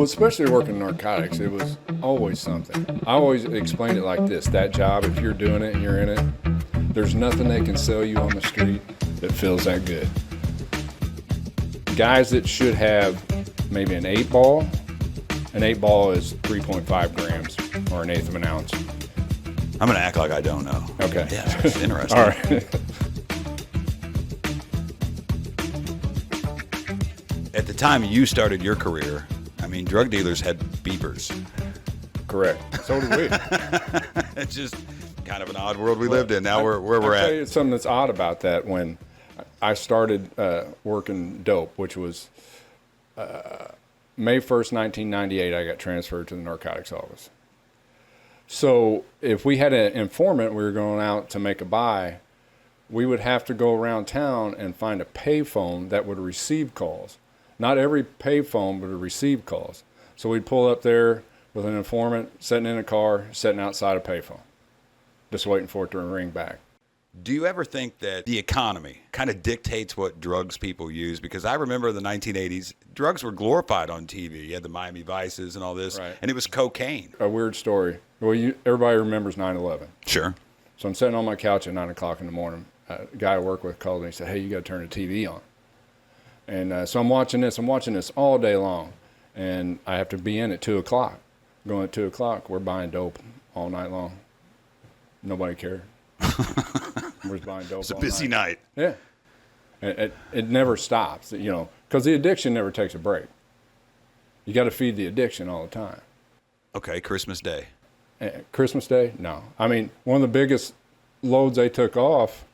Well, especially working narcotics, it was always something. I always explained it like this: that job, if you're doing it and you're in it, there's nothing they can sell you on the street that feels that good. Guys that should have maybe an 8-ball is 3.5 grams or an eighth of an ounce. I'm going to act like I don't know. Okay. Yeah, it's interesting. All right. At the time you started your career, I mean, drug dealers had beepers. Correct. So did we. It's just kind of an odd world we lived in. Now we're where we're I'll at. tell you something that's odd about that. When I started working dope, which was May 1st, 1998, I got transferred to the narcotics office. So if we had an informant, we were going out to make a buy, we would have to go around town and find a payphone that would receive calls. Not every payphone would receive calls. So we'd pull up there with an informant, sitting in a car, sitting outside a payphone, just waiting for it to ring back. Do you ever think that the economy kind of dictates what drugs people use? Because I remember in the 1980s, drugs were glorified on TV. You had the Miami Vices and all this, Right. and it was cocaine. A weird story. Well, everybody remembers 9/11. Sure. So I'm sitting on my couch at 9 o'clock in the morning. A guy I work with called me and said, "Hey, you got to turn the TV on." And so I'm watching this all day long. And I have to be in at 2 o'clock. Going at 2 o'clock, we're buying dope all night long. Nobody cared. We're just buying dope. It's a all busy night. Yeah. It never stops, because the addiction never takes a break. You got to feed the addiction all the time. Okay, Christmas Day. Christmas Day? No. I mean, one of the biggest loads they took off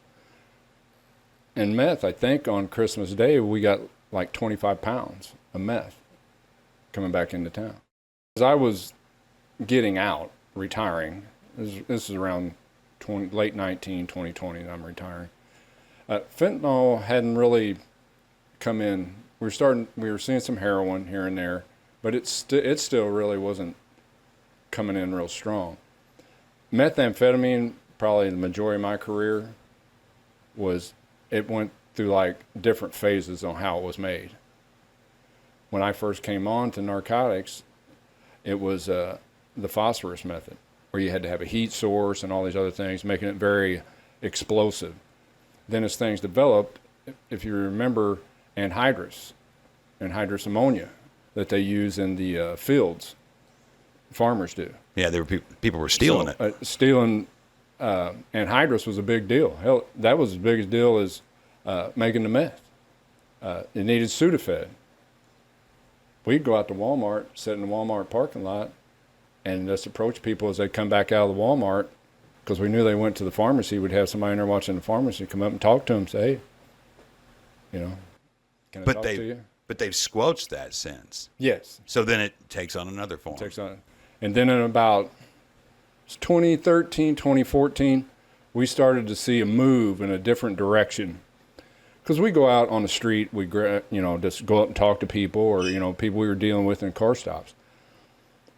in meth, I think, on Christmas Day, we got like 25 pounds of meth coming back into town. As I was getting out, retiring, this is around late 2020 that I'm retiring. Fentanyl hadn't really come in. We were seeing some heroin here and there, but it still really wasn't coming in real strong. Methamphetamine, probably the majority of my career, it went through like different phases on how it was made. When I first came on to narcotics, it was the phosphorus method, where you had to have a heat source and all these other things, making it very explosive. Then as things developed, if you remember anhydrous ammonia that they use in the fields, farmers do. Yeah, people were stealing it. Stealing anhydrous was a big deal. Hell, that was as big a deal as making the meth. It needed Sudafed. We'd go out to Walmart, sit in the Walmart parking lot, and just approach people as they come back out of the Walmart, because we knew they went to the pharmacy. We'd have somebody in there watching the pharmacy come up and talk to them, say, "Hey, can I talk to you?" But they've squelched that since. Yes. So then it takes on another form. And then in about 2013, 2014, we started to see a move in a different direction. Because we go out on the street, we just go up and talk to people, or people we were dealing with in car stops.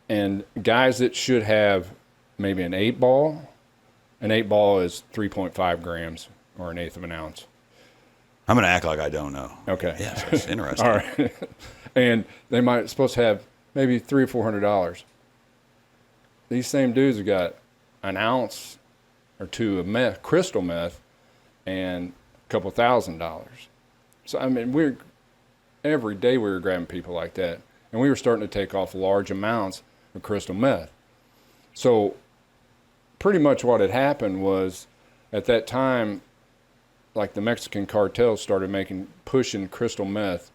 And guys that should have maybe an 8-ball is 3.5 grams or an eighth of an ounce. I'm going to act like I don't know. Okay. Yeah, it's interesting. All right. And they might supposed to have maybe $300 or $400. These same dudes have got an ounce or two of meth, crystal meth, and a couple $1,000. So I mean, every day we were grabbing people like that, and we were starting to take off large amounts of crystal meth. So pretty much what had happened was, at that time, like the Mexican cartels started pushing crystal meth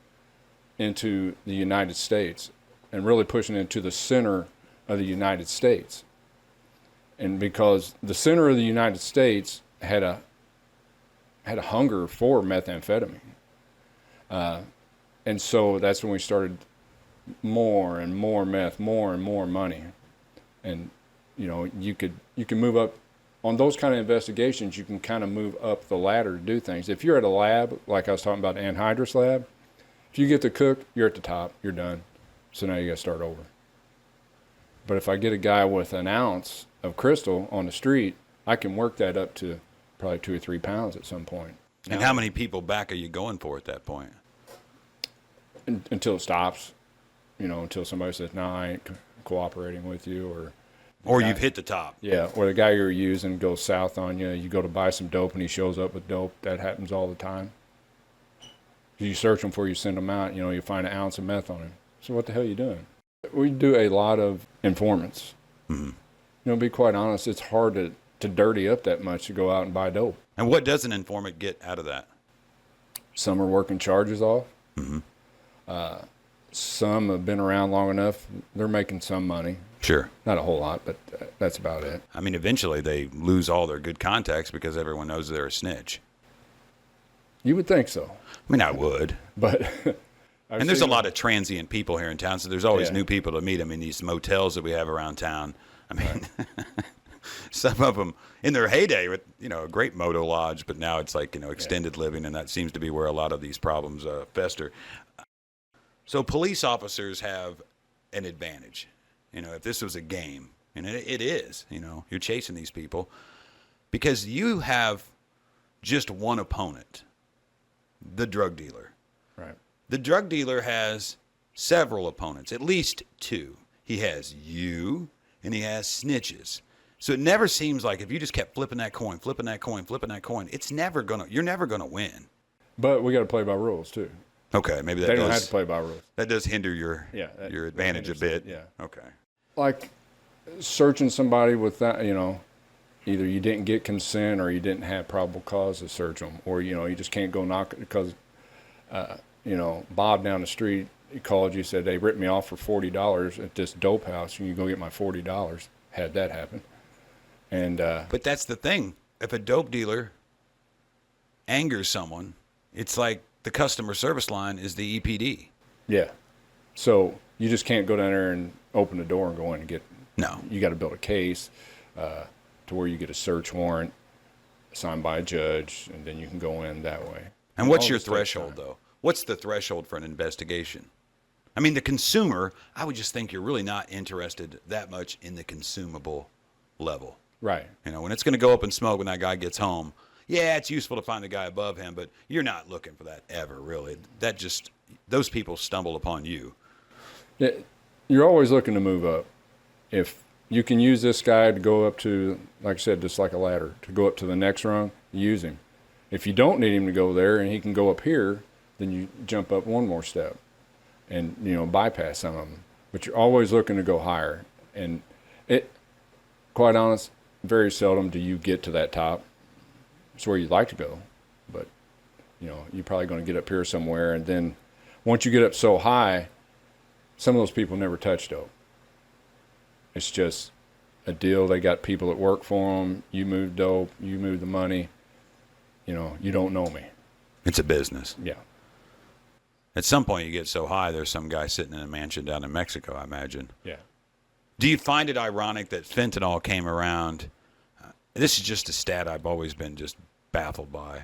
into the United States, and really pushing it into the center of the United States. And because the center of the United States had a hunger for methamphetamine, and so that's when we started more and more meth, more and more money. And you can move up on those kind of investigations. You can kind of move up the ladder to do things. If you're at a lab, like I was talking about, anhydrous lab, if you get to cook, you're at the top, you're done. So now you got to start over. But if I get a guy with an ounce of crystal on the street, I can work that up to probably 2 or 3 pounds at some point. And how many people back are you going for at that point? Until it stops. until somebody says, no, I ain't cooperating with you, or you've hit the top. Yeah, or the guy you're using goes south on you. You go to buy some dope and he shows up with dope. That happens all the time. You search him before you send him out, you find an ounce of meth on him. So what the hell are you doing? We do a lot of informants. Mm-hmm. To be quite honest, it's hard to dirty up that much to go out and buy dope. And what does an informant get out of that? Some are working charges off. Mm-hmm. Some have been around long enough. They're making some money. Sure. Not a whole lot, but that's about it. I mean, eventually they lose all their good contacts because everyone knows they're a snitch. You would think so. I mean, I would. But and there's a lot of transient people here in town, so there's always Yeah. new people to meet them in these motels that we have around town. I mean, some of them in their heyday with, a great moto lodge, but now it's like, extended living, and that seems to be where a lot of these problems fester. So police officers have an advantage. If this was a game, and it is, you're chasing these people because you have just one opponent, the drug dealer. Right. The drug dealer has several opponents, at least two. He has you, and he has snitches. So it never seems like if you just kept flipping that coin, it's you're never gonna win. But we got to play by rules too. Okay, maybe They don't have to play by rules. That does hinder your advantage a bit. Yeah. Okay. Like searching somebody with that, either you didn't get consent or you didn't have probable cause to search them, or you just can't go knock it because Bob down the street, he called you, said they ripped me off for $40 at this dope house, and you go get my $40. Had that happen. And but that's the thing. If a dope dealer angers someone, it's like the customer service line is the EPD. yeah, so you just can't go down there and open the door and go in and get. No. You got to build a case to where you get a search warrant signed by a judge, and then you can go in that way. And what's all your this takes threshold, time. though? What's the threshold for an investigation? I mean, the consumer, I would just think you're really not interested that much in the consumable level. Right. When it's going to go up in smoke when that guy gets home, yeah, it's useful to find the guy above him, but you're not looking for that ever, really. Those people stumble upon you. You're always looking to move up. If you can use this guy to go up to, like I said, just like a ladder, to go up to the next rung, use him. If you don't need him to go there and he can go up here, then you jump up one more step and, bypass some of them. But you're always looking to go higher. And quite honest, very seldom do you get to that top. It's where you'd like to go. But, you're probably going to get up here somewhere. And then once you get up so high, some of those people never touch dope. It's just a deal. They got people that work for them. You move dope. You move the money. You don't know me. It's a business. Yeah. At some point, you get so high, there's some guy sitting in a mansion down in Mexico, I imagine. Yeah. Do you find it ironic that fentanyl came around? This is just a stat I've always been just baffled by.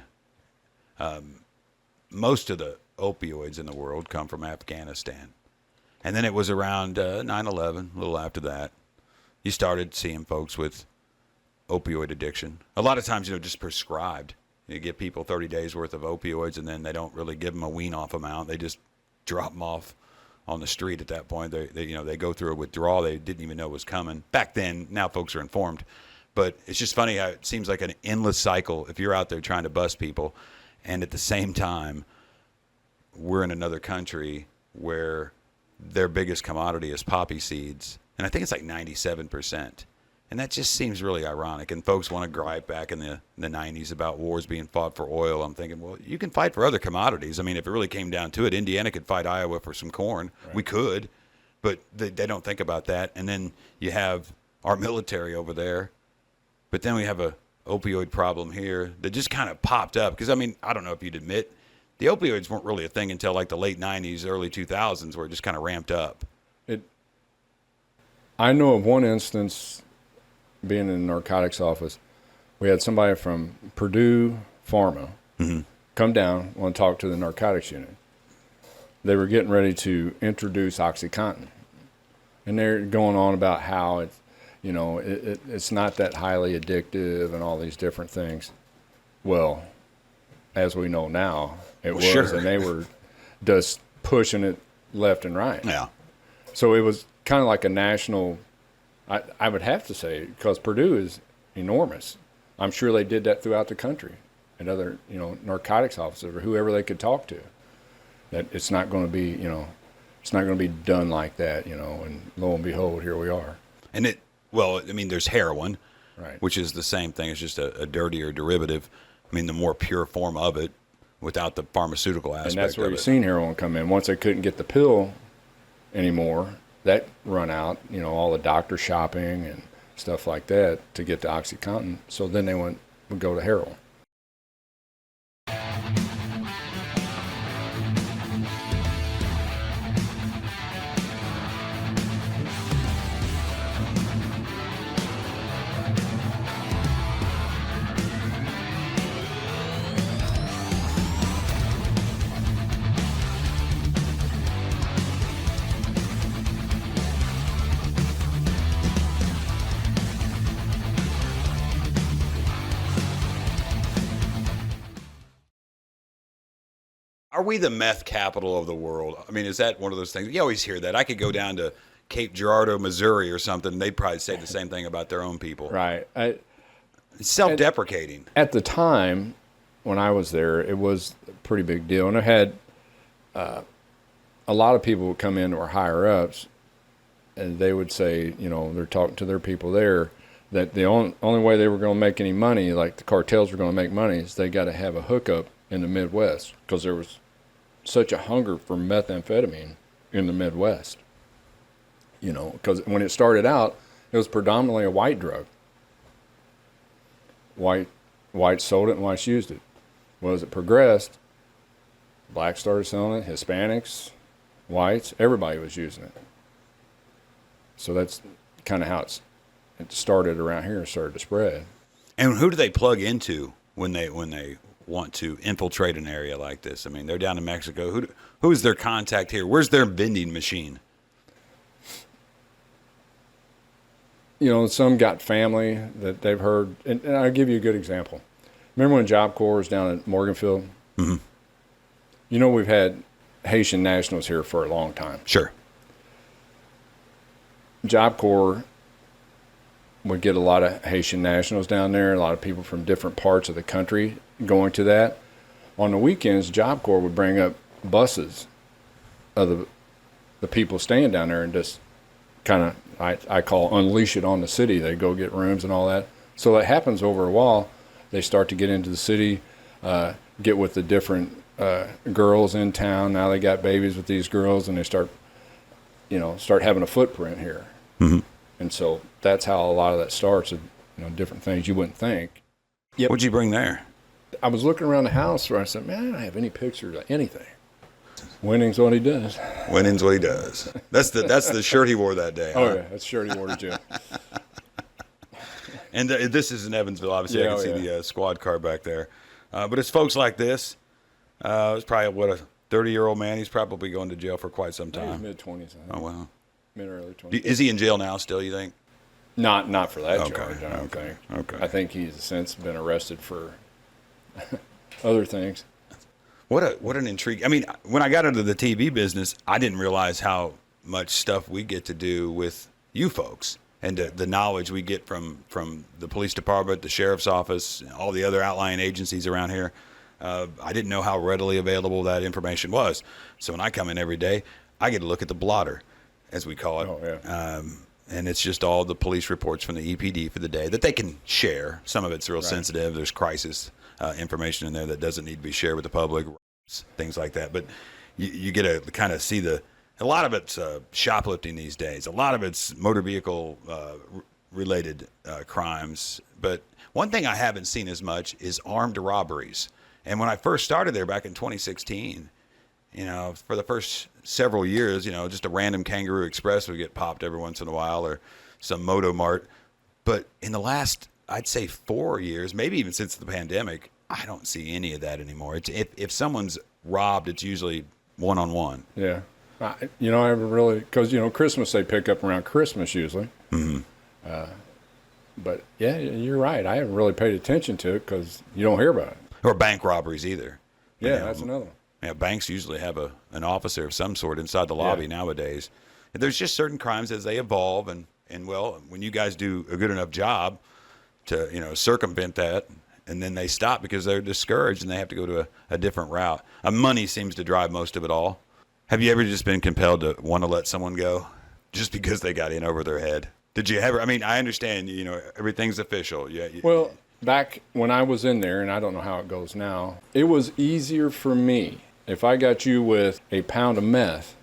Most of the opioids in the world come from Afghanistan. And then it was around 9/11, a little after that, you started seeing folks with opioid addiction. A lot of times, just prescribed. You give people 30 days worth of opioids, and then they don't really give them a wean-off amount. They just drop them off on the street at that point. They go through a withdrawal they didn't even know was coming. Back then, now folks are informed. But it's just funny how it seems like an endless cycle if you're out there trying to bust people, and at the same time, we're in another country where their biggest commodity is poppy seeds. And I think it's like 97%. And that just seems really ironic. And folks want to gripe back in the 90s about wars being fought for oil. I'm thinking, well, you can fight for other commodities. I mean, if it really came down to it, Indiana could fight Iowa for some corn. Right. We could. But they don't think about that. And then you have our military over there. But then we have a opioid problem here that just kind of popped up. Because, I mean, I don't know if you'd admit, the opioids weren't really a thing until like the late 90s, early 2000s, where it just kind of ramped up. I know of one instance, being in the narcotics office, we had somebody from Purdue Pharma come down, want to talk to the narcotics unit. They were getting ready to introduce OxyContin. And they're going on about how it's not that highly addictive and all these different things. Well, as we know now, it was, sure. And they were just pushing it left and right. Yeah. So it was kind of like a national, I would have to say, because Purdue is enormous. I'm sure they did that throughout the country, and other, narcotics officers or whoever they could talk to. That it's not going to be, it's not going to be done like that, and lo and behold, here we are. And there's heroin, Right. which is the same thing. It's just a dirtier derivative. I mean, the more pure form of it without the pharmaceutical aspect And that's where of you've it. seen heroin come in. Once they couldn't get the pill anymore, that run out, all the doctor shopping and stuff like that to get the OxyContin. So then they would go to heroin. Are we the meth capital of the world? I mean, is that one of those things? You always hear that. I could go down to Cape Girardeau, Missouri or something, and they'd probably say the same thing about their own people. Right. It's self-deprecating. At the time when I was there, it was a pretty big deal. And I had a lot of people would come in that were higher ups, and they would say, they're talking to their people there, that the only way they were going to make any money, like the cartels were going to make money, is they got to have a hookup in the Midwest, because there was such a hunger for methamphetamine in the Midwest. Because when it started out, it was predominantly a white drug. Whites sold it and whites used it. Well, as it progressed, blacks started selling it, Hispanics, whites, everybody was using it. So that's kind of how it started around here and started to spread. And who do they plug into when they want to infiltrate an area like this? I mean, they're down in Mexico. Who's their contact here? Where's their vending machine? Some got family that they've heard, and I'll give you a good example. Remember when Job Corps was down at Morganfield? Mm-hmm. We've had Haitian nationals here for a long time. Sure. Job Corps would get a lot of Haitian nationals down there, a lot of people from different parts of the country going to that. On the weekends, Job Corps would bring up buses of the people staying down there and just kind of, I call unleash it on the city. They go get rooms and all that. So that happens over a while. They start to get into the city, get with the different girls in town. Now they got babies with these girls, and they start having a footprint here. Mm-hmm. And so that's how a lot of that starts, different things you wouldn't think. Yep. What'd you bring there? I was looking around the house where I said, man, I don't have any pictures of anything. Winning's what he does. Winning's what he does. That's the shirt he wore that day. Oh, huh? yeah, that's shirt he wore to jail. And this is in Evansville. Obviously, I can see the squad car back there. But it's folks like this. It's probably, a 30-year-old man. He's probably going to jail for quite some time. Mid-20s, I think. Oh, wow. Mid-early 20s. Is he in jail now still, you think? Not for that Okay, charge, I don't think. okay. I think he's since been arrested for other things. What an intrigue. I mean, when I got into the TV business, I didn't realize how much stuff we get to do with you folks and the knowledge we get from the police department, the sheriff's office, all the other outlying agencies around here. I didn't know how readily available that information was. So when I come in every day, I get to look at the blotter, as we call it. Oh, yeah. And it's just all the police reports from the EPD for the day that they can share. Some of it's real sensitive. There's crisis information in there that doesn't need to be shared with the public, things like that. But you get to kind of see a lot of it's shoplifting these days. A lot of it's motor vehicle related crimes. But one thing I haven't seen as much is armed robberies. And when I first started there back in 2016, for the first several years, just a random Kangaroo Express would get popped every once in a while, or some Moto Mart. But in the last, I'd say 4 years, maybe even since the pandemic, I don't see any of that anymore. If someone's robbed, it's usually one-on-one. Yeah. I haven't really, because, Christmas they pick up around Christmas usually. Mm-hmm. But, yeah, you're right. I haven't really paid attention to it because you don't hear about it. Or bank robberies either. Yeah, that's another one. Yeah, banks usually have an officer of some sort inside the lobby nowadays. there's just certain crimes as they evolve, and well, when you guys do a good enough job to, circumvent that, and then they stop because they're discouraged and they have to go to a different route. Money seems to drive most of it all. Have you ever just been compelled to want to let someone go just because they got in over their head? Did you ever? I mean, I understand, everything's official. Yeah. Well, back when I was in there, and I don't know how it goes now, it was easier for me. If I got you with a pound of meth,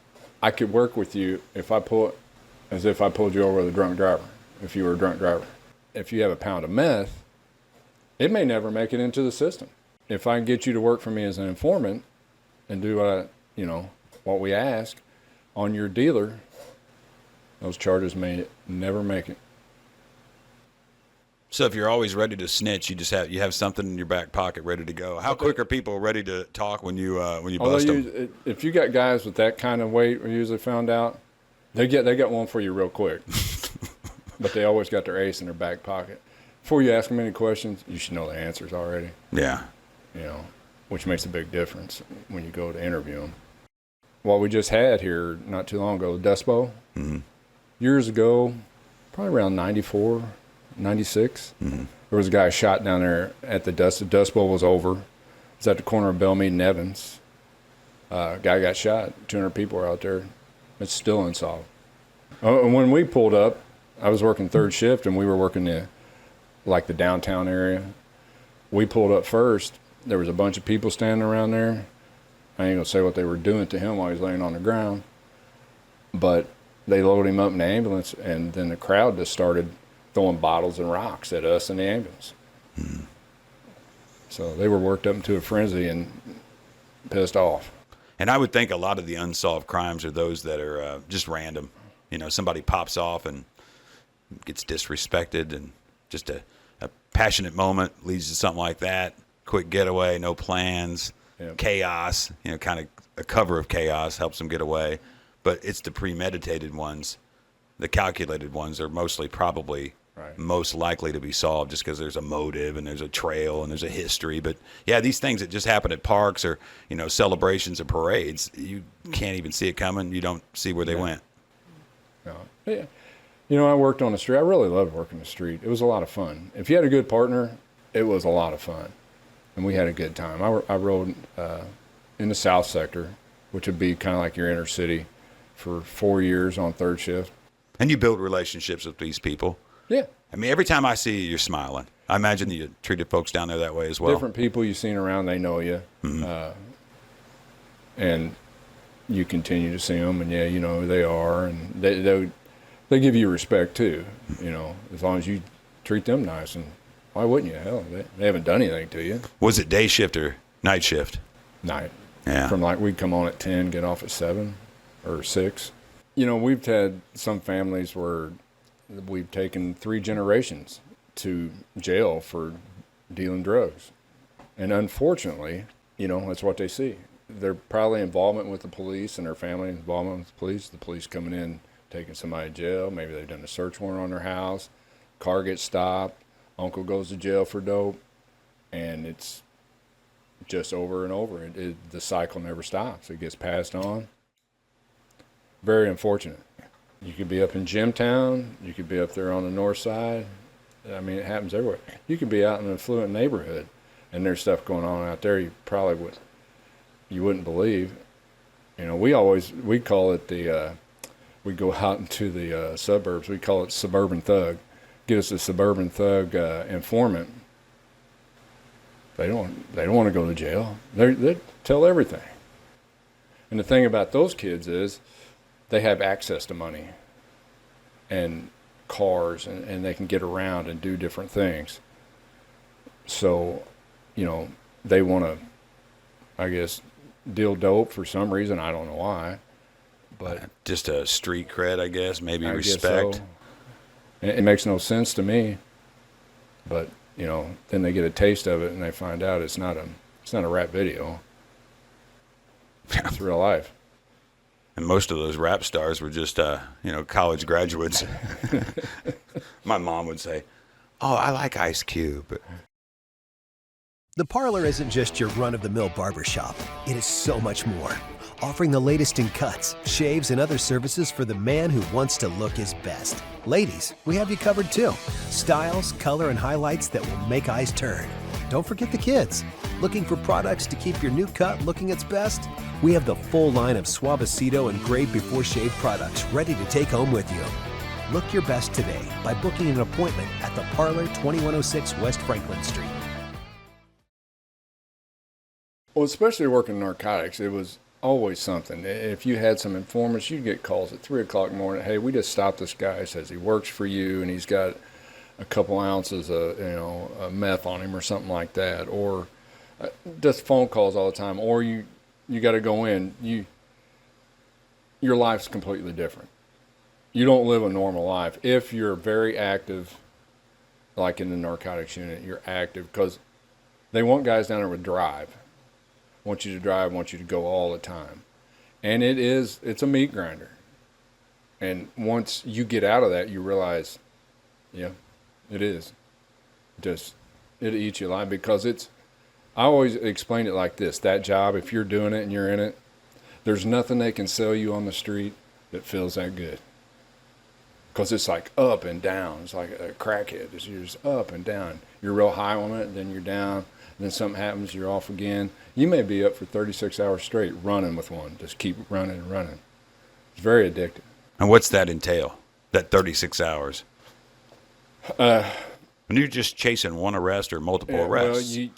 I could work with you as if I pulled you over with a drunk driver, if you were a drunk driver. If you have a pound of meth, it may never make it into the system. If I can get you to work for me as an informant and do what we ask on your dealer, those charges may never make it. So if you're always ready to snitch, you have something in your back pocket ready to go. How quick are people ready to talk when you bust them? If you got guys with that kind of weight, we usually found out they got one for you real quick. But they always got their ace in their back pocket. Before you ask them any questions, you should know the answers already. Yeah. Which makes a big difference when you go to interview them. What we just had here not too long ago, Dust Bowl, years ago, probably around 94, 96, there was a guy shot down there at the Dust. The Dust Bowl was over. It was at the corner of Bellmead and Evans. Guy got shot. 200 people were out there. It's still unsolved. And when we pulled up, I was working third shift, and we were working the downtown area. We pulled up first. There was a bunch of people standing around there. I ain't gonna say what they were doing to him while he was laying on the ground, but they loaded him up in the ambulance, and then the crowd just started throwing bottles and rocks at us in the ambulance. So they were worked up into a frenzy and pissed off. And I would think a lot of the unsolved crimes are those that are just random. Somebody pops off and gets disrespected, and just a passionate moment leads to something like that. Quick getaway, no plans, chaos, kind of a cover of chaos helps them get away. But it's the premeditated ones, the calculated ones are mostly probably most likely to be solved just because there's a motive and there's a trail and there's a history. But, yeah, these things that just happen at parks or, celebrations or parades, you can't even see it coming. You don't see where they went. No. Yeah. I worked on the street. I really loved working the street. It was a lot of fun. If you had a good partner, it was a lot of fun. And we had a good time. I rode in the south sector, which would be kind of like your inner city, for 4 years on third shift. And you built relationships with these people. Yeah. I mean, every time I see you, you're smiling. I imagine that you treated folks down there that way as well. Different people you've seen around, they know you. And you continue to see them, and you know who they are, and they give you respect too, as long as you treat them nice. And why wouldn't you? Hell, they haven't done anything to you. Was it day shift or night shift? Night. Yeah. From we'd come on at 10, get off at 7 or 6. We've had some families where we've taken 3 generations to jail for dealing drugs. And unfortunately, that's what they see. They're probably involvement with the police and their family involvement with the police coming in, taking somebody to jail. Maybe they've done a search warrant on their house, car gets stopped, uncle goes to jail for dope, and it's just over and over. The cycle never stops. It gets passed on. Very unfortunate. You could be up in Jimtown. You could be up there on the north side. I mean, it happens everywhere. You could be out in an affluent neighborhood, and there's stuff going on out there you wouldn't believe. We call it we go out into the suburbs. We call it suburban thug. Get us a suburban thug informant. They don't want to go to jail. They tell everything. And the thing about those kids is they have access to money and cars, and they can get around and do different things. So, they want to, I guess, deal dope for some reason. I don't know why. But just a street cred, I guess, maybe respect. Guess so. It makes no sense to me. But, then they get a taste of it and they find out it's not a rap video. It's real life. And most of those rap stars were just, college graduates. My mom would say, "Oh, I like Ice Cube." The Parlor isn't just your run-of-the-mill barbershop. It is so much more. offering the latest in cuts, shaves, and other services for the man who wants to look his best. Ladies, we have you covered too. Styles, color, and highlights that will make eyes turn. Don't forget the kids. Looking for products to keep your new cut looking its best? We have the full line of Suavecito and Grade Before Shave products ready to take home with you. Look your best today by booking an appointment at the Parlor, 2106 West Franklin Street. Well, especially working in narcotics, it was always something. If you had some informants, you'd get calls at 3 o'clock in the morning. Hey, we just stopped this guy. He says he works for you, and he's got a couple ounces of meth on him or something like that. Or just phone calls all the time. Or you got to go in. Your life's completely different. You don't live a normal life. If you're very active, like in the narcotics unit, you're active because they want guys down there with drive. Want you to drive, want you to go all the time. And it's a meat grinder. And once you get out of that, you realize, yeah, it is. It eats you alive because I always explain it like this. That job, if you're doing it and you're in it, there's nothing they can sell you on the street that feels that good. Because it's like up and down. It's like a crackhead. You're just up and down. You're real high on it, then you're down. Then something happens, you're off again. You may be up for 36 hours straight running with one. Just keep running and running. It's very addictive. And what's that entail, that 36 hours? When you're just chasing one arrest or multiple arrests. Well, you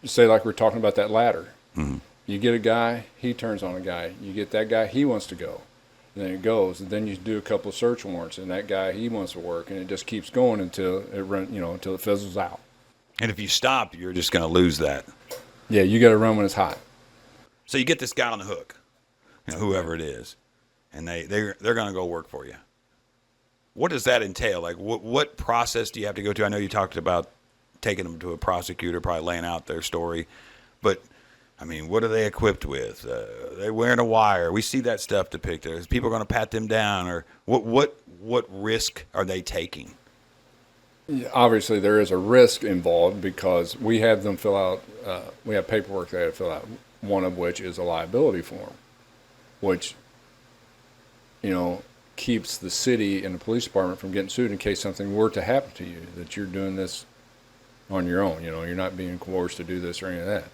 say like we're talking about that ladder. Mm-hmm. You get a guy, he turns on a guy. You get that guy, he wants to go. And then it goes. And then you do a couple of search warrants, and that guy, he wants to work. And it just keeps going until it fizzles out. And if you stop, you're just going to lose that. Yeah, you got to run when it's hot. So you get this guy on the hook, whoever it is, and they're going to go work for you. What does that entail? Like, what process do you have to go to? I know you talked about taking them to a prosecutor, probably laying out their story, but I mean, what are they equipped with? They're wearing a wire. We see that stuff depicted. Is people going to pat them down, or what risk are they taking? Obviously, there is a risk involved because we have them fill out, we have paperwork they have to fill out, one of which is a liability form, which, keeps the city and the police department from getting sued in case something were to happen to you, that you're doing this on your own. You're not being coerced to do this or any of that.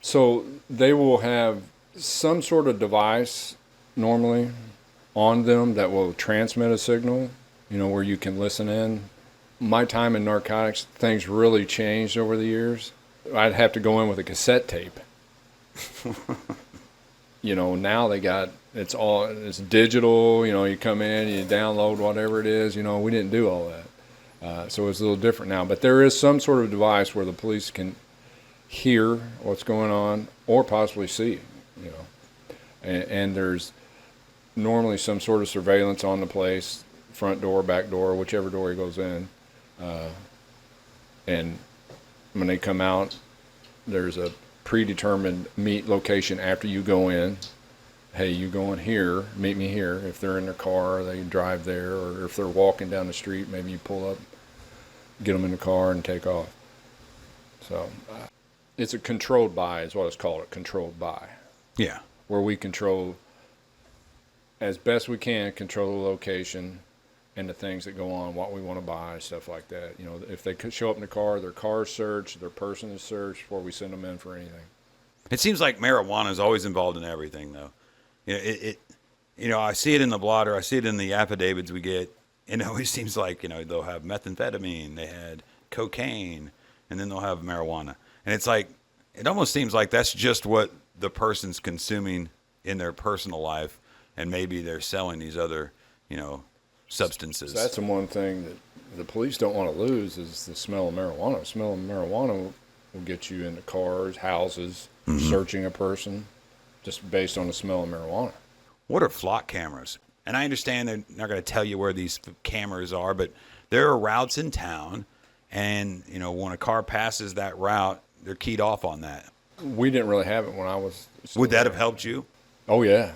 So they will have some sort of device normally on them that will transmit a signal, where you can listen in. My time in narcotics, things really changed over the years. I'd have to go in with a cassette tape. Now it's digital, you come in, you download whatever it is, we didn't do all that. So it's a little different now. But there is some sort of device where the police can hear what's going on or possibly see, And there's normally some sort of surveillance on the place, front door, back door, whichever door he goes in. And when they come out, there's a predetermined meet location after you go in. Hey, you going here, meet me here. If they're in their car, they drive there, or if they're walking down the street, maybe you pull up, get them in the car and take off. So it's a controlled buy is what it's called, controlled buy. Yeah. Where we control, as best we can, control the location and the things that go on, what we want to buy, stuff like that. If they could show up in the car, their car is searched, their person is searched before we send them in for anything. It seems like marijuana is always involved in everything, though. I see it in the blotter, I see it in the affidavits we get. It always seems like, they'll have methamphetamine, they had cocaine, and then they'll have marijuana. And it's like, it almost seems like that's just what the person's consuming in their personal life, and maybe they're selling these other, substances. So that's the one thing that the police don't want to lose is the smell of marijuana. The smell of marijuana will get you into cars, houses, searching a person, just based on the smell of marijuana. What are flock cameras? And I understand they're not going to tell you where these cameras are, but there are routes in town, and, when a car passes that route, they're keyed off on that. We didn't really have it when I was. Would that have helped you? Oh, yeah.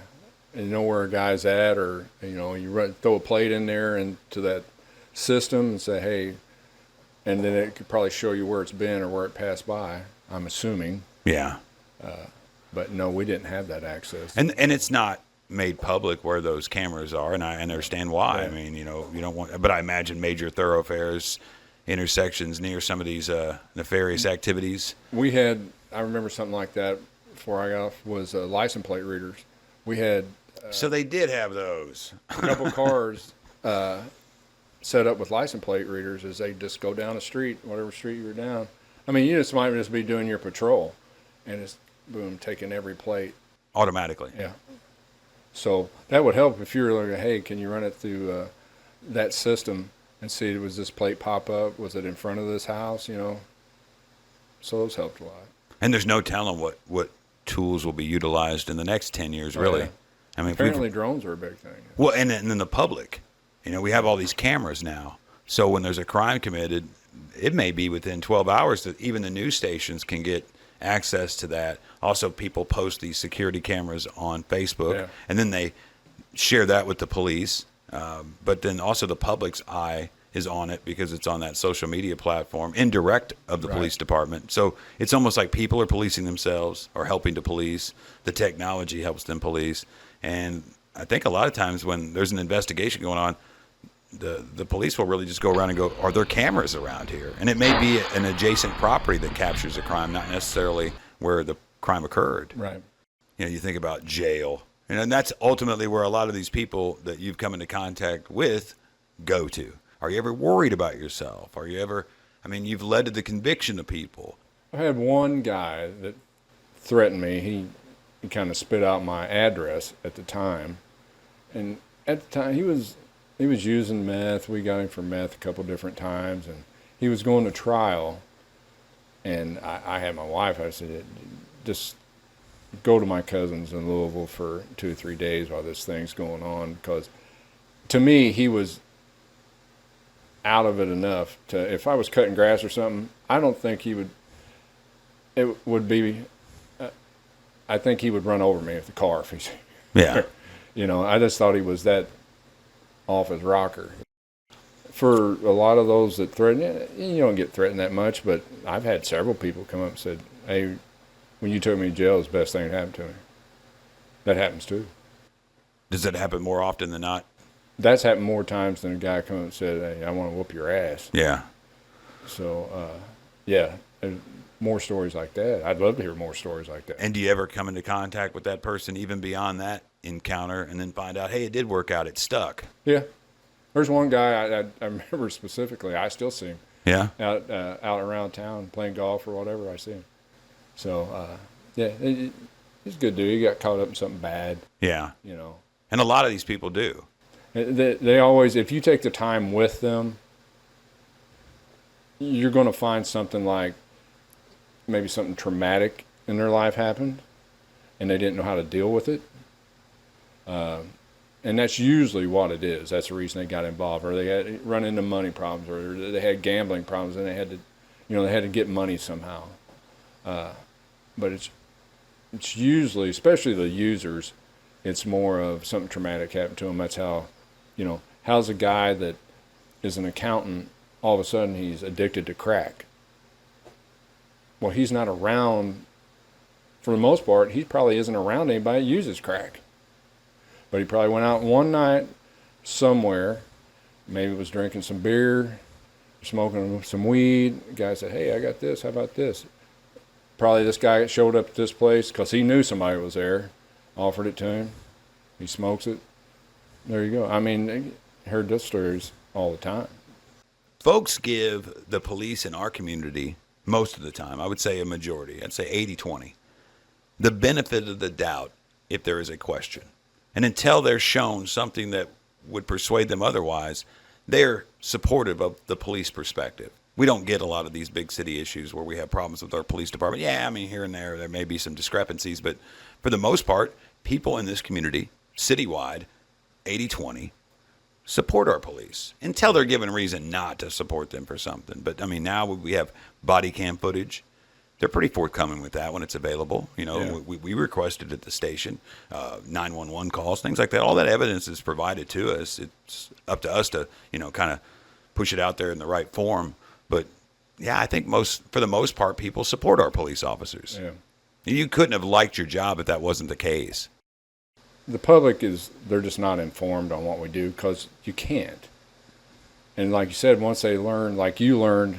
And you know where a guy's at, or, you throw a plate in there into that system and say, hey, and then it could probably show you where it's been or where it passed by, I'm assuming. Yeah. But no, we didn't have that access. And it's not made public where those cameras are, and I understand why. Yeah. I mean, you don't want, but I imagine major thoroughfares, intersections near some of these nefarious activities. I remember something like that before I got off, was license plate readers. We had So they did have those. a couple cars set up with license plate readers as they just go down the street, whatever street you were down. I mean, you just might just be doing your patrol, and it's boom, taking every plate. Automatically. Yeah. So that would help if you were like, hey, can you run it through that system and see, was this plate pop up? Was it in front of this house? So those helped a lot. And there's no telling what tools will be utilized in the next 10 years, really. Yeah. I mean, Apparently drones are a big thing. well, and then the public. We have all these cameras now. So when there's a crime committed, it may be within 12 hours that even the news stations can get access to that. Also, people post these security cameras on Facebook, Yeah. and then they share that with the police. But then also the public's eye is on it because it's on that social media platform, indirect of the police department. So it's almost like people are policing themselves or helping to police. The technology helps them police. And I think a lot of times when there's an investigation going on, the police will really just go around and go, are there cameras around here? And it may be an adjacent property that captures a crime, not necessarily where the crime occurred. Right. You think about jail. And that's ultimately where a lot of these people that you've come into contact with go to. Are you ever worried about yourself? Are you ever, you've led to the conviction of people. I had one guy that threatened me. He kind of spit out my address at the time. And at the time, he was using meth. We got him for meth a couple different times. And he was going to trial. And I had my wife. I said, just go to my cousin's in Louisville for 2 or 3 days while this thing's going on. Because to me, he was out of it enough to, if I was cutting grass or something, I don't think it would be, I think he would run over me with the car if he's, Yeah. I just thought he was that off his rocker. For a lot of those that threaten, you don't get threatened that much, but I've had several people come up and said, hey, when you took me to jail, it was the best thing that happened to me. That happens too. Does that happen more often than not? That's happened more times than a guy come up and said, hey, I want to whoop your ass. Yeah. So, yeah, there's more stories like that. I'd love to hear more stories like that. And do you ever come into contact with that person even beyond that encounter and then find out, hey, it did work out, it stuck? Yeah. There's one guy I remember specifically. I still see him. Yeah. Out around town playing golf or whatever. I see him. So, yeah, he's a good dude. He got caught up in something bad. Yeah. And a lot of these people do. They always, if you take the time with them, you're going to find something like maybe something traumatic in their life happened, and they didn't know how to deal with it. And that's usually what it is. That's the reason they got involved, or they had run into money problems, or they had gambling problems, and they had to get money somehow. But it's usually, especially the users, it's more of something traumatic happened to them. That's how, how's a guy that is an accountant, all of a sudden he's addicted to crack? Well, he's not around, for the most part, he probably isn't around anybody that uses crack. But he probably went out one night somewhere, maybe was drinking some beer, smoking some weed. The guy said, hey, I got this, how about this? Probably this guy showed up at this place because he knew somebody was there, offered it to him. He smokes it. There you go. I heard those stories all the time. Folks give the police in our community, most of the time, I would say a majority, I'd say 80-20, the benefit of the doubt if there is a question. And until they're shown something that would persuade them otherwise, they're supportive of the police perspective. We don't get a lot of these big city issues where we have problems with our police department. Yeah, here and there may be some discrepancies, but for the most part, people in this community, citywide, 80-20, support our police until they're given reason not to support them for something. But, now we have body cam footage. They're pretty forthcoming with that when it's available. Yeah. We requested at the station, 911 calls, things like that. All that evidence is provided to us. It's up to us to, kind of push it out there in the right form. But, yeah, I think for the most part, people support our police officers. Yeah. You couldn't have liked your job if that wasn't the case. The public they're just not informed on what we do because you can't. And like you said, once they learn, like you learned,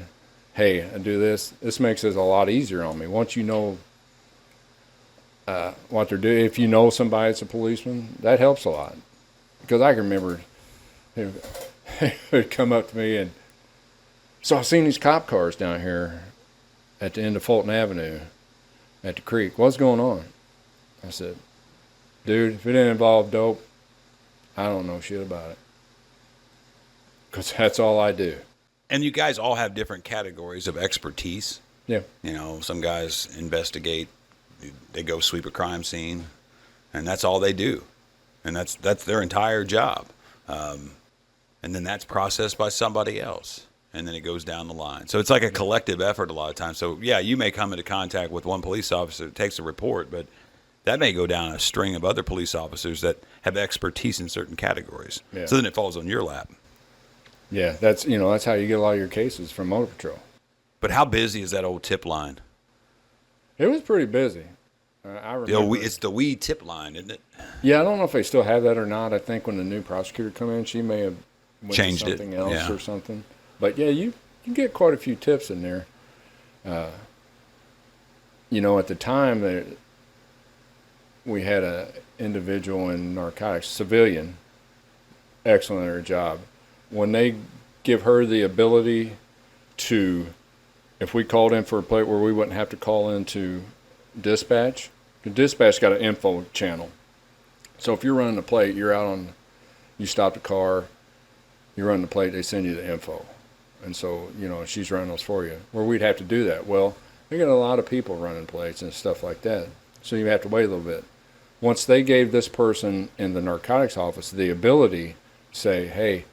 hey, I do this makes it a lot easier on me. Once you know what they're doing, if you know somebody that's a policeman, that helps a lot. Because I can remember he would come up to me and, so I've seen these cop cars down here at the end of Fulton Avenue at the creek. What's going on? I said, dude, if it didn't involve dope, I don't know shit about it. Because that's all I do. And you guys all have different categories of expertise. Yeah. You know, some guys investigate, they go sweep a crime scene, and that's all they do. And that's their entire job. And then that's processed by somebody else. And then it goes down the line. So it's like a collective effort a lot of times. So, yeah, you may come into contact with one police officer that takes a report, but that may go down a string of other police officers that have expertise in certain categories. Yeah. So then it falls on your lap. Yeah, that's how you get a lot of your cases from Motor Patrol. But how busy is that old tip line? It was pretty busy. I remember. It's the weed tip line, isn't it? Yeah, I don't know if they still have that or not. I think when the new prosecutor come in, she may have went Changed to something it. else Yeah. or something. But yeah, you get quite a few tips in there. At the time we had a individual in narcotics, civilian, excellent at her job. When they give her the ability to, if we called in for a plate where we wouldn't have to call into dispatch, the dispatch got an info channel. So if you're running a plate, you stop the car, you run the plate, they send you the info. And so, she's running those for you. Where we'd have to do that. Well, we got a lot of people running plates and stuff like that. So you have to wait a little bit. Once they gave this person in the narcotics office the ability to say, hey,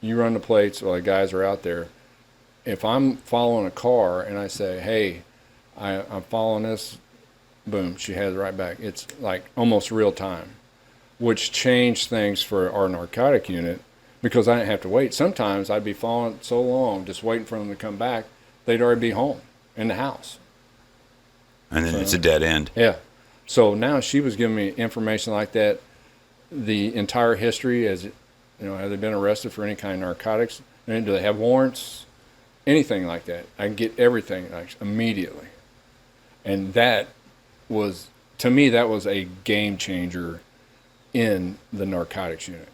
you run the plates while the guys are out there. If I'm following a car and I say, hey, I'm following this, boom, she has it right back. It's like almost real time, which changed things for our narcotic unit because I didn't have to wait. Sometimes I'd be following so long, just waiting for them to come back, they'd already be home in the house. And then it's a dead end. Yeah. So now she was giving me information like that, the entire history, have they been arrested for any kind of narcotics? And do they have warrants? Anything like that. I can get everything immediately. And that was, to me, that was a game changer in the narcotics unit.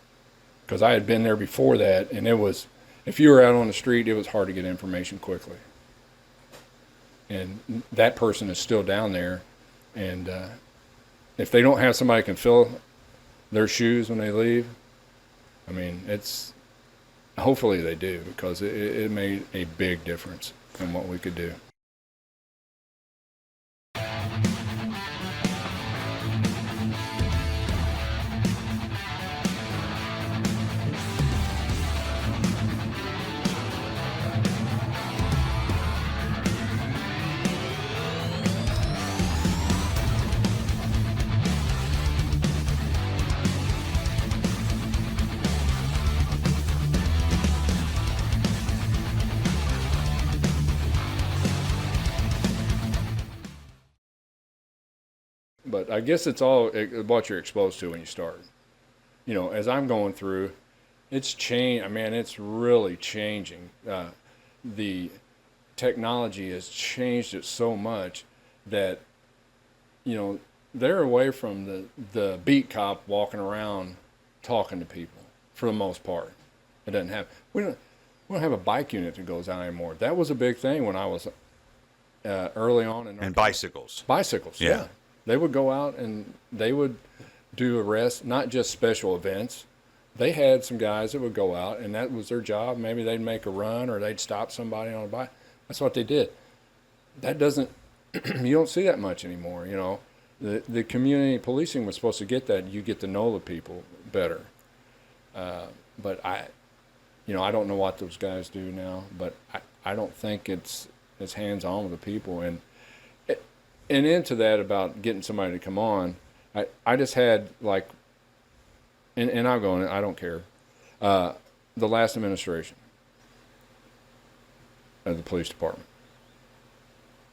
Because I had been there before that, and it was, if you were out on the street, it was hard to get information quickly. And that person is still down there. And if they don't have somebody who can fill their shoes when they leave, I mean, hopefully they do, because it made a big difference in what we could do. But I guess it's all what you're exposed to when you start. As I'm going through, it's changed. I mean, it's really changing. The technology has changed it so much that, they're away from the beat cop walking around talking to people for the most part. It doesn't have. We don't have a bike unit that goes out anymore. That was a big thing when I was early on. And bicycles. Bicycles, yeah. They would go out and they would do arrests, not just special events. They had some guys that would go out, and that was their job. Maybe they'd make a run or they'd stop somebody on a bike. That's what they did. That doesn't, you don't see that much anymore, The community policing was supposed to get that. You get to know the people better. But I don't know what those guys do now, but I don't think it's hands-on with the people. And into that about getting somebody to come on, I just had and I'll go in, I don't care, the last administration of the police department.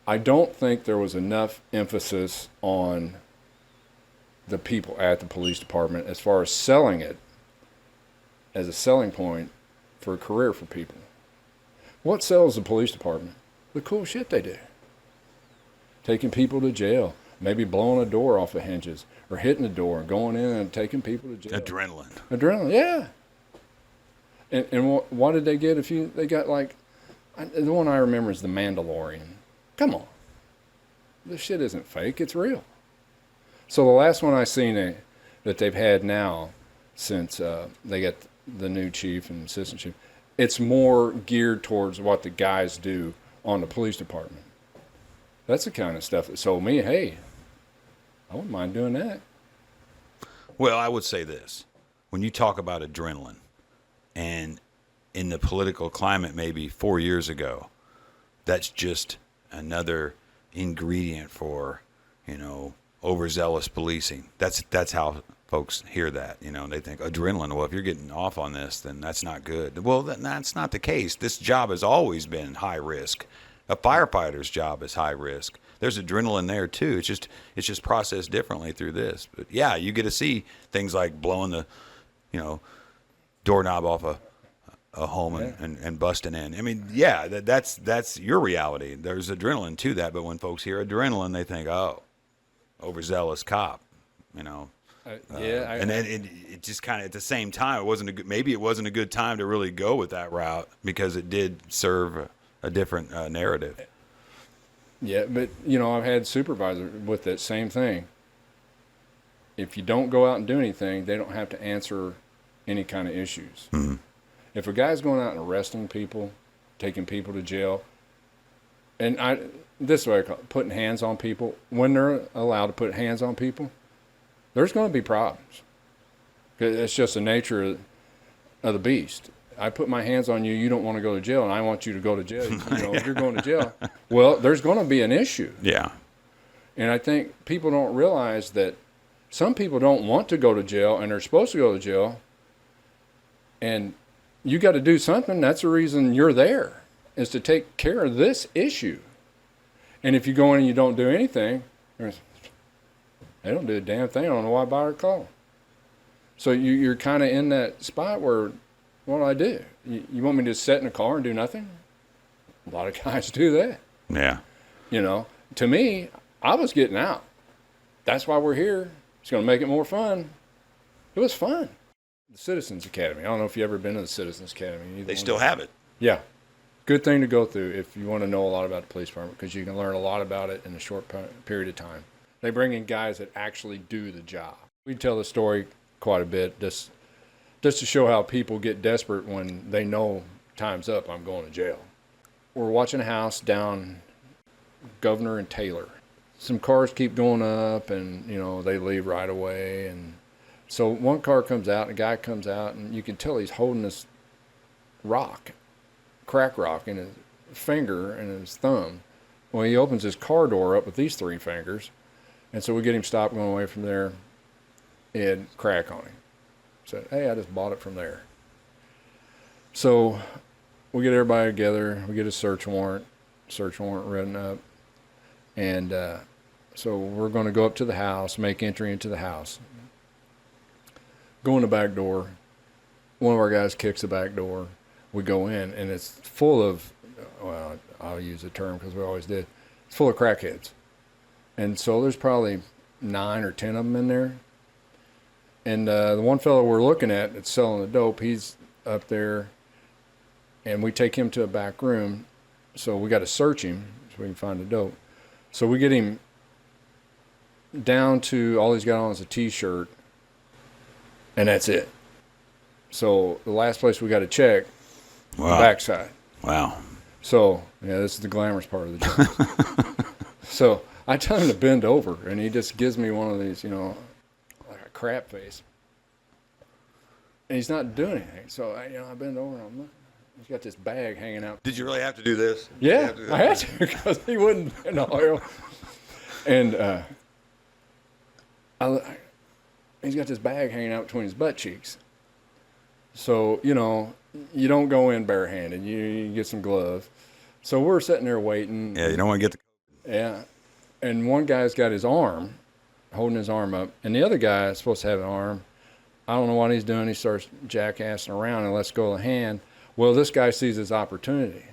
I don't think there was enough emphasis on the people at the police department as far as selling it as a selling point for a career for people. What sells the police department? The cool shit they do. Taking people to jail, maybe blowing a door off the hinges, or hitting the door and going in and taking people to jail. Adrenaline, yeah. And what did they get? They got like, the one I remember is the Mandalorian. Come on. This shit isn't fake, it's real. So the last one I seen that they've had now, since they got the new chief and assistant chief, it's more geared towards what the guys do on the police department. That's the kind of stuff that sold me, hey, I wouldn't mind doing that. Well, I would say this. When you talk about adrenaline, and in the political climate maybe 4 years ago, that's just another ingredient for, overzealous policing. That's how folks hear that. They think adrenaline. Well, if you're getting off on this, then that's not good. Well, that's not the case. This job has always been high risk. A firefighter's job is high risk. There's adrenaline there too. It's just processed differently through this. But yeah, you get to see things like blowing the, doorknob off a home and busting in. I mean, yeah, that's your reality. There's adrenaline to that. But when folks hear adrenaline, they think, oh, overzealous cop, and then it just kind of at the same time, maybe it wasn't a good time to really go with that route because it did serve a different narrative. Yeah, but I've had supervisors with that same thing. If you don't go out and do anything, they don't have to answer any kind of issues. Mm-hmm. If a guy's going out and arresting people, taking people to jail, and this is what I call it, putting hands on people, when they're allowed to put hands on people, there's going to be problems. It's just the nature of the beast. I put my hands on you, you don't want to go to jail, and I want you to go to jail. If you're going to jail, well, there's going to be an issue. Yeah. And I think people don't realize that some people don't want to go to jail, and they're supposed to go to jail, and you got to do something. That's the reason you're there, is to take care of this issue. And if you go in and you don't do anything, they don't do a damn thing. I don't know why I bother to call. So you're kind of in that spot where, what do I do? You want me to sit in a car and do nothing? A lot of guys do that. Yeah. To me, I was getting out. That's why we're here. It's going to make it more fun. It was fun. The Citizens Academy. I don't know if you've ever been to the Citizens Academy. They still have it. Yeah. Good thing to go through if you want to know a lot about the police department, because you can learn a lot about it in a short period of time. They bring in guys that actually do the job. We tell the story quite a bit just to show how people get desperate when they know time's up, I'm going to jail. We're watching a house down Governor and Taylor. Some cars keep going up, and they leave right away, and so one car comes out, and a guy comes out, and you can tell he's holding this crack rock in his finger and his thumb. Well, he opens his car door up with these three fingers, and so we get him stopped going away from there. He had crack on him. Said, hey, I just bought it from there. So we get everybody together. We get a search warrant written up. And so we're going to go up to the house, make entry into the house. Go in the back door. One of our guys kicks the back door. We go in, and it's full of, well, I'll use the term because we always did, it's full of crackheads. And so there's probably 9 or 10 of them in there. And the one fellow we're looking at that's selling the dope, he's up there, and we take him to a back room. So we got to search him so we can find the dope. So we get him down to, all he's got on is a T-shirt, and that's it. So the last place we got to check, the backside. Wow. So, yeah, this is the glamorous part of the job. So I tell him to bend over, and he just gives me one of these, like a crap face. And he's not doing anything. So, I bend over, and I'm looking. He's got this bag hanging out. Did you really have to do this? Yeah, I had to, because he wouldn't, And he's got this bag hanging out between his butt cheeks. So, you don't go in barehanded. You get some gloves. So we're sitting there waiting. Yeah, you don't want to get Yeah. And one guy's got his arm, holding his arm up, and the other guy is supposed to have an arm. I don't know what he's doing. He starts jackassing around and lets go of the hand. Well, this guy sees his opportunity.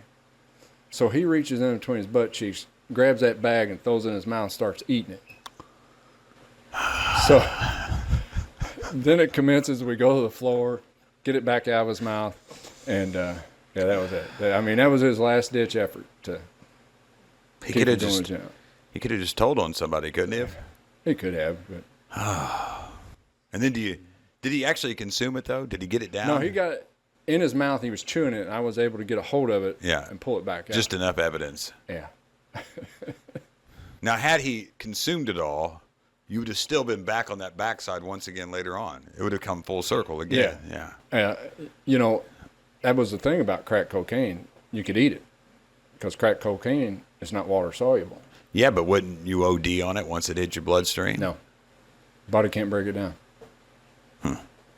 So he reaches in between his butt cheeks, grabs that bag and throws it in his mouth and starts eating it. So then it commences. We go to the floor, get it back out of his mouth, and yeah, that was it. I mean, that was his last-ditch effort to He keep could have it going. just he could have just told on somebody, couldn't he? He could have, but And then did he actually consume it though? Did he get it down? no, he got it in his mouth. He was chewing it, and I was able to get a hold of it and pull it back out. Just enough evidence. Yeah. Now, had he consumed it all, you would have still been back on that backside once again later on. It would have come full circle again. Yeah. You know, that was the thing about crack cocaine. You could eat it because crack cocaine is not water soluble. Yeah, but wouldn't you OD on it once it hit your bloodstream? No. Body can't break it down.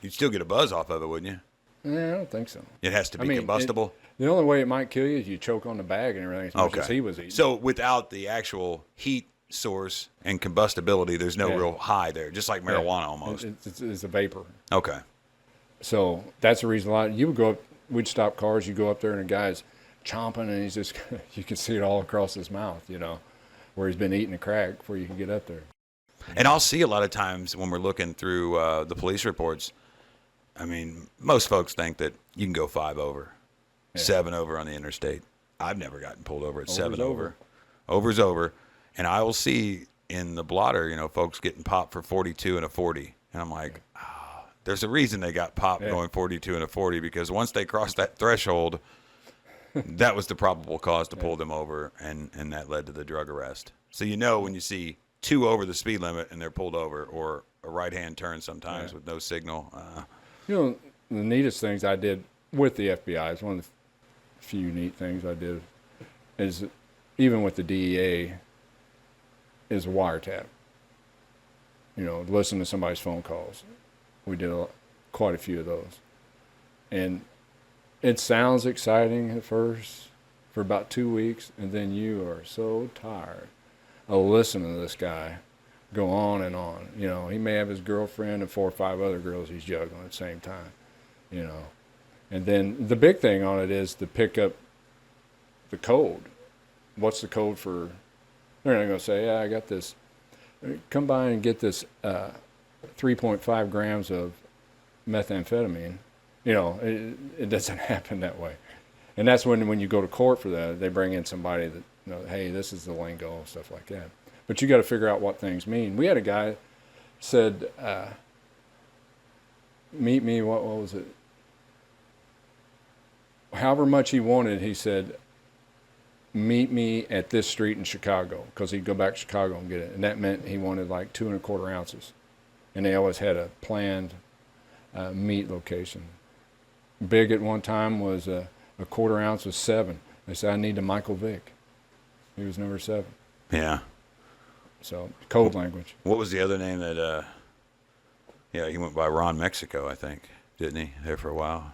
You'd still get a buzz off of it, wouldn't you? I don't think so. It has to be combustible? The only way it might kill you is you choke on the bag and everything as much as he was eating. So without the actual heat source and combustibility, there's no real high there, just like marijuana almost. It's a vapor. Okay. So that's the reason you would go up, we'd stop cars, you go up there and a guy's chomping and he's just, you can see it all across his mouth, you know, where he's been eating a crack before you can get up there. And I'll see a lot of times when we're looking through the police reports, I mean, most folks think that you can go 5 over, 7 over on the interstate. I've never gotten pulled over at 7 over. Over's over. And I will see in the blotter, you know, folks getting popped for 42 and a 40. And I'm like, there's a reason they got popped going 42 and a 40, because once they crossed that threshold, that was the probable cause to pull them over, and that led to the drug arrest. So you know when you see 2 over the speed limit and they're pulled over, or a right-hand turn sometimes with no signal. You know, the neatest things I did with the FBI, is one of the few neat things I did, is even with the DEA, is a wiretap. You know, listen to somebody's phone calls. We did quite a few of those. And it sounds exciting at first for about 2 weeks, and then you are so tired of listening to this guy go on and on. You know, he may have his girlfriend and 4 or 5 other girls he's juggling at the same time, you know. And then the big thing on it is to pick up the code. What's the code for? They're not going to say, yeah, I got this. Come by and get this 3.5 grams of methamphetamine. You know, it doesn't happen that way. And that's when you go to court for that, they bring in somebody that, you know, hey, this is the lingo, stuff like that. But you got to figure out what things mean. We had a guy said, meet me, what was it? However much he wanted, he said, meet me at this street in Chicago, because he'd go back to Chicago and get it. And that meant he wanted like 2 1/4 ounces. And they always had a planned meet location. Big at one time was a 1/4 ounce was 7. They said, I need a Michael Vick. He was number 7. Yeah. So code language. What was the other name that, he went by Ron Mexico, I think, didn't he, there for a while?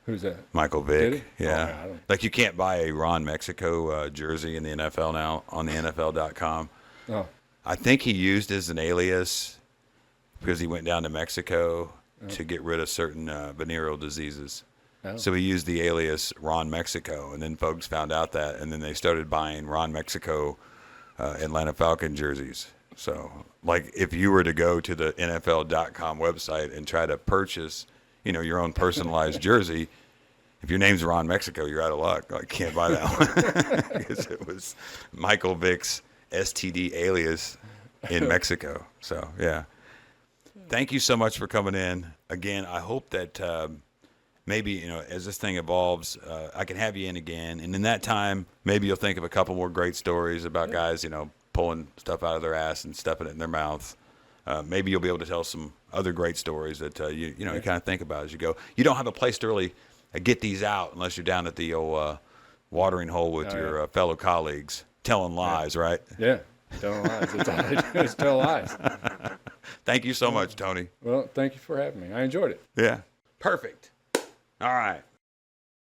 Who's that? Michael Vick. Yeah. I don't... Like you can't buy a Ron Mexico jersey in the NFL now on the NFL.com. Oh. I think he used as an alias because he went down to Mexico to get rid of certain venereal diseases. Oh. So he used the alias Ron Mexico, and then folks found out that, and then they started buying Ron Mexico Atlanta Falcon jerseys. So, like, if you were to go to the NFL.com website and try to purchase, you know, your own personalized jersey, if your name's Ron Mexico, you're out of luck. Like, can't buy that one because it was Michael Vick's STD alias in Mexico. So, yeah. Thank you so much for coming in. Again, I hope that maybe, you know, as this thing evolves, I can have you in again. And in that time, maybe you'll think of a couple more great stories about guys, you know, pulling stuff out of their ass and stuffing it in their mouths. Maybe you'll be able to tell some other great stories that, you kind of think about as you go. You don't have a place to really get these out unless you're down at the old watering hole with your fellow colleagues telling lies, right? Yeah, telling lies. That's all I do is tell lies. Thank you so much, Tony. Well, thank you for having me. I enjoyed it. Yeah. Perfect. All right.